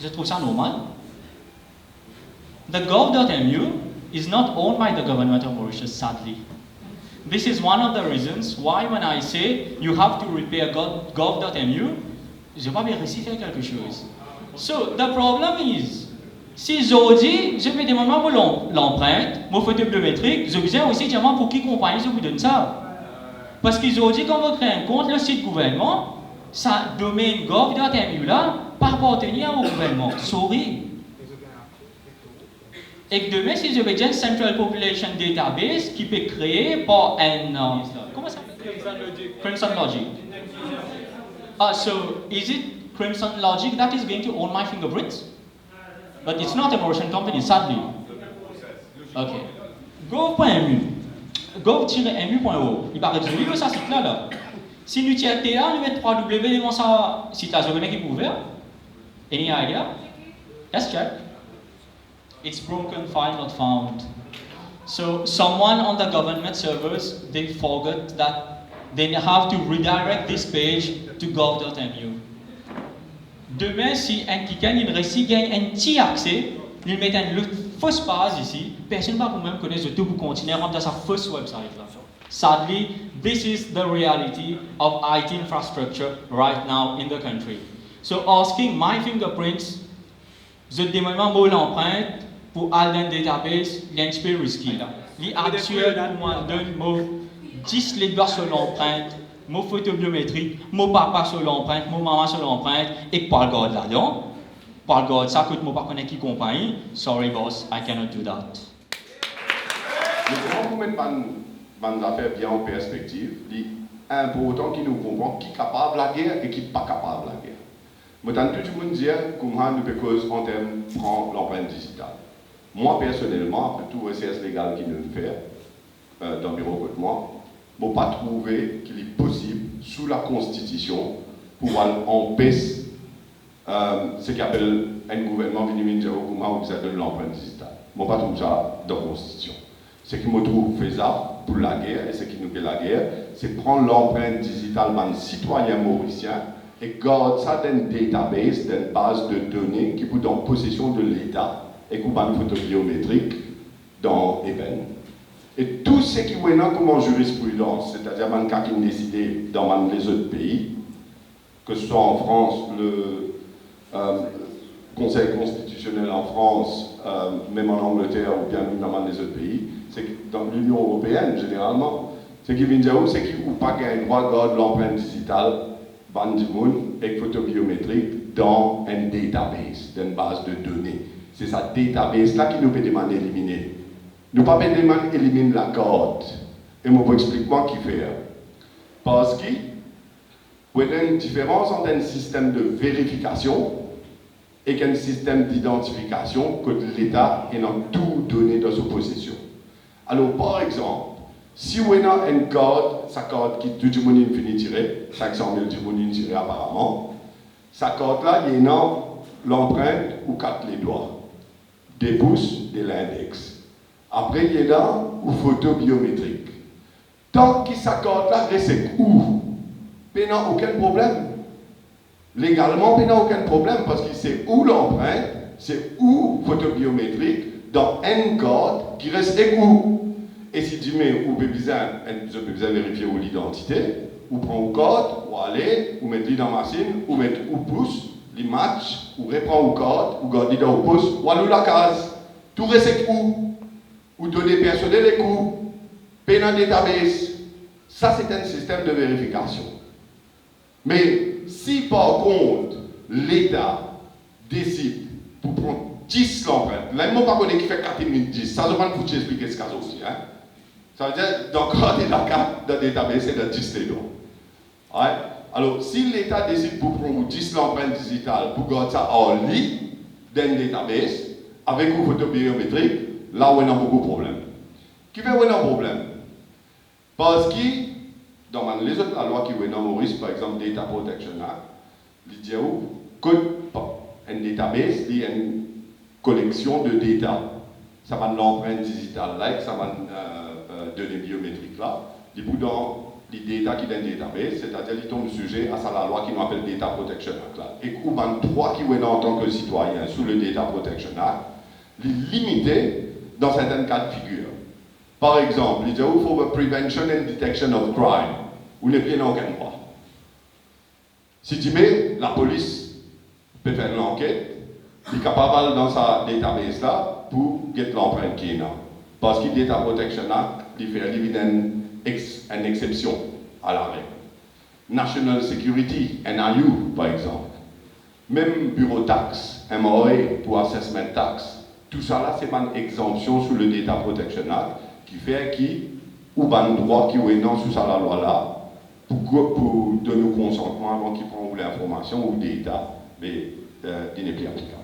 Je trouve ça normal. The gov.mu is not owned by the government of Mauritius, sadly. This is one of the reasons why when I say you have to repair gov.mu, je n'ai pas bien réussi à faire quelque chose. So, the problem is, si je dis, je vais demander pour l'empreinte, mon photo biométrique, je besoin aussi de dire pour qui compagnie je vous donne ça. Parce qu'ils ont dit quand vous créez un compte, le site gouvernement, ça domaine gov.mu là, pas appartenir au gouvernement. Sorry. Et que demain, si je vais dire une Central Population Database qui peut créer par un... comment ça s'appelle? Crimson Logic. So, is it Crimson Logic that is going to own my fingerprints? But it's not a Mauritian company, sadly. Okay. Gov.mu. Gov-mu.org. Il paraît que ça site là. Si nous tiens TA, nous mettons 3W devant ça site là, je connais qui est ouvert. Any idea? Let's check. It's broken, file not found. So someone on the government servers, they forgot that they have to redirect this page to gov.mu. Demain, si un cliquant, il réussit gagne un petit accès, il met une fausse page ici, personne ne va quand même connaître tout pour continuer à rentrer sa fausse website là. Sadly, this is the reality of IT infrastructure right now in the country. So asking my fingerprints, je demande mon l'empreinte pour aller dans le database, il est un petit peu risqué là. L'actuel pour moi donne mon 10 les doigts sur l'empreinte, mon photo biométrique, mon papa sur l'empreinte, mon maman sur l'empreinte, et pas le garde là-dedans. Pas le garde, ça coûte moi pas connaître qui compagnie. Sorry boss, I cannot do that. Mais comment vous mettez une affaire bien en perspective, il est important qu'ils nous comprennent qui est capable de la guerre et qui n'est pas capable de la guerre. Mais tant tout le monde dit comment nous pouvons en termes prendre l'empreinte digitale. Moi personnellement, après tout recherche légale qu'il nous fait dans le bureau de moi, je n'ai pas trouvé qu'il est possible sous la Constitution pour empêcher ce qu'on appelle un gouvernement venu dire comment vous avez l'empreinte digitale. Je n'ai pas trouvé ça dans la Constitution. Ce qui me trouve faisable pour la guerre, et ce qui nous fait la guerre, c'est prendre l'empreinte digitale d'un citoyen mauricien et garder ça dans une database, dans une base de données qui est en possession de l'État et qui est une photo biométrique dans Eben. Et tout ce qui est comme en jurisprudence, c'est-à-dire un cas qui est décidé dans les autres pays, que ce soit en France, le Conseil constitutionnel en France, même en Angleterre ou bien dans les autres pays, c'est que dans l'Union européenne, généralement, ce qui vient dire, c'est qu'il n'y a pas un droit de garder l'empreinte digitale, et photo biométrique dans un database, dans une base de données. C'est cette database-là qui nous peut demander d'éliminer. Nous ne pouvons pas demander d'éliminer la code. Et je vais expliquer moi qui fait. Parce qu'il y a une différence entre un système de vérification et un système d'identification que l'État est dans tout donné dans sa possession. Alors, par exemple, si on a un code, sa code qui tout le monde finit tiré, 500 000 tout le monde tiré apparemment, sa code-là, il y a l'empreinte ou 4 les doigts, des pouces, de l'index. Après, il y a une photo biométrique. Tant que sa code-là reste où, il n'y a aucun problème. Légalement, il n'y a aucun problème parce que c'est où l'empreinte, c'est où photo biométrique dans un code qui reste où. Et si tu mets ou besoin vérifier où l'identité, ou prend le code, ou aller, ou mettre dans la machine, ou mettre ou pouce, l'image, ou reprend le code, ou garder dans le pouce, ou aller la case. Tout reste où. Ou données personnelles et coûts, payer dans le database. Ça, c'est un système de vérification. Mais si par contre, l'État décide pour prendre 10 l'empreinte, là, je ne sais pas qui fait 4 minutes 10, ça, je ne vais pas vous expliquer ce cas aussi. Hein? Ça veut dire, donc, quand il y a la carte dans le database, c'est de 10 les doigts. Ouais? Alors, si l'État décide pour prendre 10 l'empreinte digitale, pour garder ça en ligne, dans le database, avec une photo biométrique, là où il y a beaucoup de problèmes. Qui fait où il y a un problème? Parce que, dans les autres lois qui sont en Maurice, par exemple, Data Protection Act, il dit que un database, il y a une collection de data. Ça va de l'empreinte digitale là, ça va de données biométriques là. Du coup, dans les data qui dans le database, c'est-à-dire qu'ils tombent sujet à ça la loi qui nous appelle Data Protection Act. Là. Et qu'on a droit qui est en tant que citoyen sous le Data Protection Act, les limiter dans certains cas de figure. Par exemple, il dit qu'il faut prevention and detection of crime, ou ne bien aucun droit. Si tu mets, la police peut faire l'enquête, il est capable dans sa database là pour get l'empreinte qui est là. Parce qu'il y a Data Protection Act, il fait une exception à la règle. National Security, NIU par exemple. Même bureau taxe, MOA pour assessment tax. Tout ça là, c'est une exemption sous le Data Protection Act qui fait ou un droit qui est non sous la loi là pour donner consentement avant qu'ils prennent l'information ou le data, mais il n'est plus applicable.